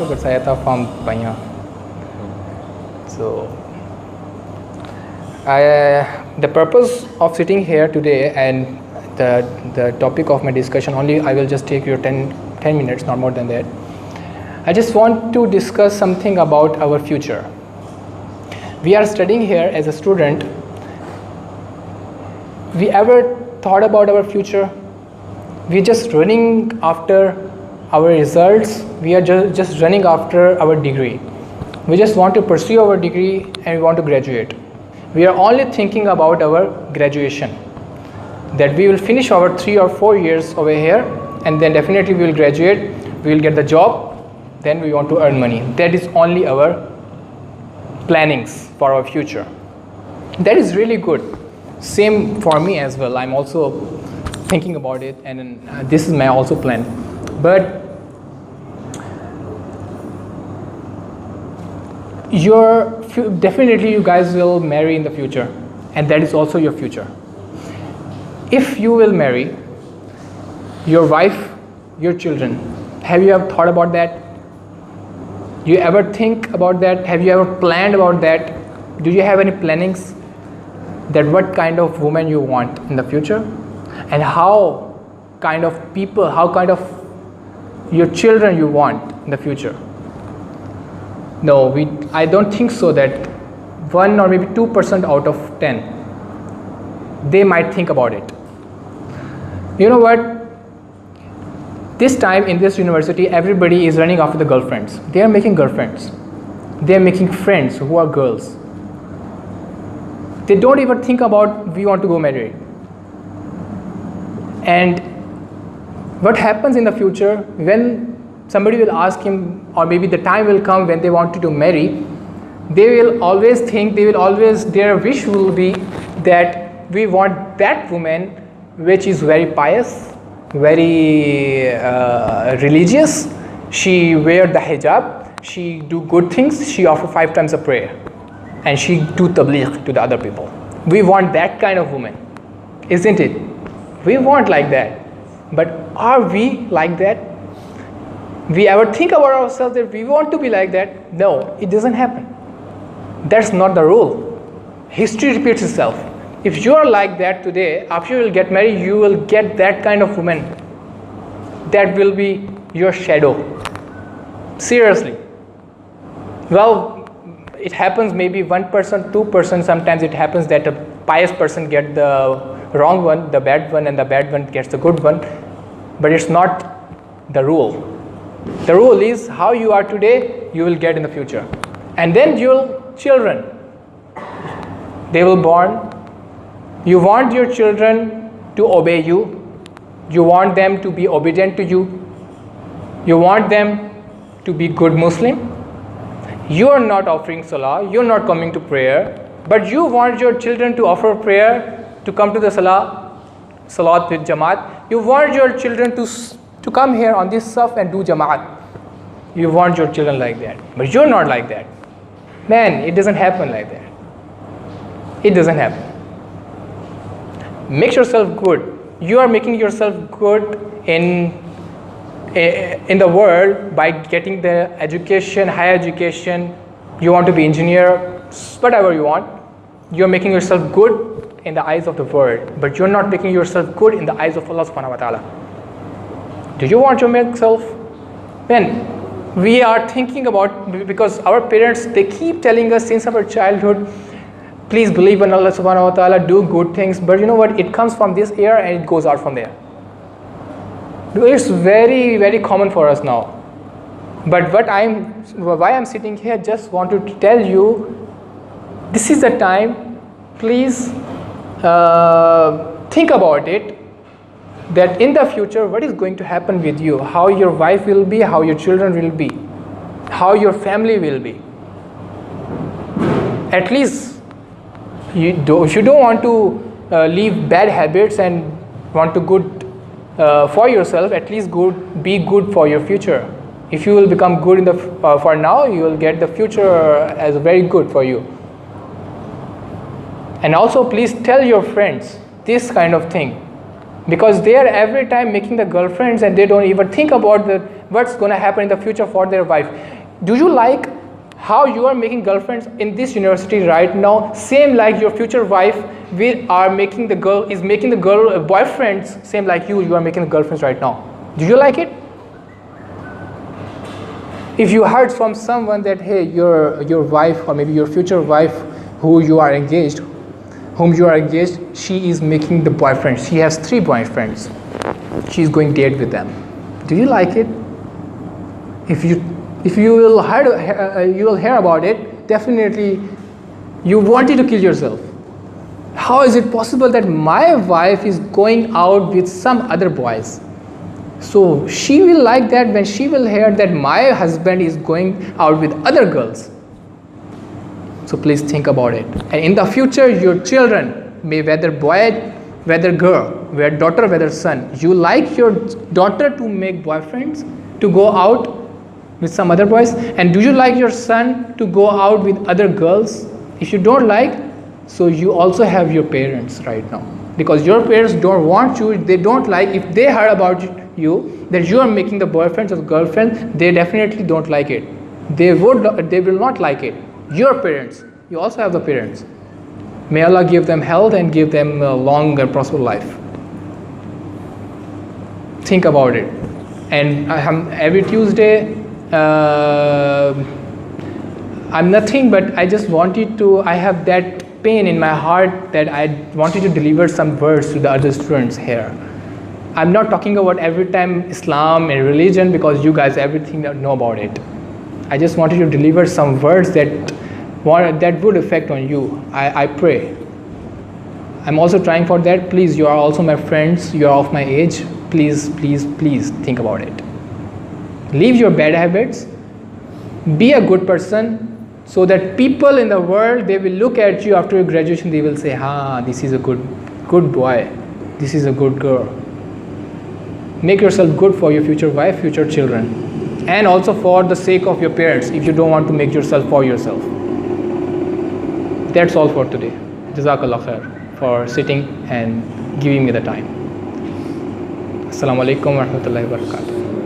but saya tahu from banyak. So, the purpose of sitting here today and the topic of my discussion only, I will just take your 10 minutes, not more than that. I just want to discuss something about our future. We are studying here as a student. We ever thought about our future? We're just running after our results. We are just running after our degree. We just want to pursue our degree and we want to graduate. We are only thinking about our graduation, that we will finish our 3 or 4 years over here, and then definitely we will graduate, we will get the job, then we want to earn money. That is only our plannings for our future. That is really good. Same for me as well. I'm also thinking about it, and this is my also plan. But definitely you guys will marry in the future, and that is also your future. If you will marry, your wife, your children, have you ever thought about that? Do you ever think about that? Have you ever planned about that? Do you have any plannings that what kind of woman you want in the future, and how kind of people, how kind of your children you want in the future? No, I don't think so that 1 or maybe 2% out of 10 they might think about it. You know what? This time in this university, everybody is running after the girlfriends. They are making girlfriends. They are making friends who are girls. They don't even think about we want to go married. And what happens in the future when somebody will ask him, or maybe the time will come when they want to marry, they will always think, their wish will be that we want that woman which is very pious, very religious, she wear the hijab, she do good things, she offer 5 times a prayer, and she do tabligh to the other people. We want that kind of woman, isn't it? We want like that. But are we like that? We ever think about ourselves that we want to be like that? No, it doesn't happen. That's not the rule. History repeats itself. If you are like that today, after you will get married, you will get that kind of woman. That will be your shadow. Seriously. Well, it happens maybe 1%, 2%. Sometimes it happens that a pious person gets the wrong one, the bad one, and the bad one gets the good one. But it's not the rule. The rule is how you are today, you will get in the future. And then your children, they will born. You want your children to obey you. You want them to be obedient to you. You want them to be good Muslim. You are not offering salah, you are not coming to prayer, but you want your children to offer prayer, to come to the salat with jamaat. You want your children to come here on this saf and do jamaat. You want your children like that, but you're not like that. Man, it doesn't happen like that. It doesn't happen. Make yourself good. You are making yourself good in the world by getting the education, higher education. You want to be engineer, whatever you want. You're making yourself good in the eyes of the world, but you're not making yourself good in the eyes of Allah subhanahu wa ta'ala. Do you want yourself? Then we are thinking about, because our parents, they keep telling us since our childhood, please believe in Allah subhanahu wa ta'ala, do good things, but you know what, it comes from this air and it goes out from there. It's very, very common for us now. But why I'm sitting here, just wanted to tell you, this is the time, please think about it, that in the future, what is going to happen with you, how your wife will be, how your children will be, how your family will be. At least, if you don't want to leave bad habits and want to good for yourself, at least be good for your future. If you will become good for now, you will get the future as very good for you. And also please tell your friends this kind of thing, because they are every time making the girlfriends and they don't even think about what's going to happen in the future for their wife. Do you like how you are making girlfriends in this university right now? Same like your future wife is making the girl boyfriends, same like you are making the girlfriends right now. Do you like it? If you heard from someone that, hey, your wife or maybe your future wife whom you are engaged, she is making the boyfriend. She has 3 boyfriends. She's going date with them. Do you like it? If you will hear about it, definitely you wanted to kill yourself. How is it possible that my wife is going out with some other boys? So she will like that when she will hear that my husband is going out with other girls. So please think about it. And in the future, your children, may whether boy, whether girl, whether daughter, whether son, you like your daughter to make boyfriends, to go out with some other boys? And do you like your son to go out with other girls? If you don't like, so you also have your parents right now. Because your parents don't want you, they don't like, if they heard about you, that you are making the boyfriends or girlfriends, they definitely don't like it. They will not like it. Your parents, you also have the parents. May Allah give them health and give them a long and prosperous life. Think about it. And every Tuesday, I'm nothing, but I just wanted to, I have that pain in my heart that I wanted to deliver some words to the other students here. I'm not talking about every time Islam and religion, because you guys everything know about it. I just wanted to deliver some words that would affect on you. I pray. I'm also trying for that. Please, you are also my friends. You are of my age. Please, please, please think about it. Leave your bad habits. Be a good person, so that people in the world, they will look at you after your graduation. They will say, this is a good boy. This is a good girl. Make yourself good for your future wife, future children, and also for the sake of your parents, if you don't want to make yourself for yourself. That's all for today. Jazakallah khair for sitting and giving me the time. Assalamu alaikum wa rahmatullahi wa barakatuh.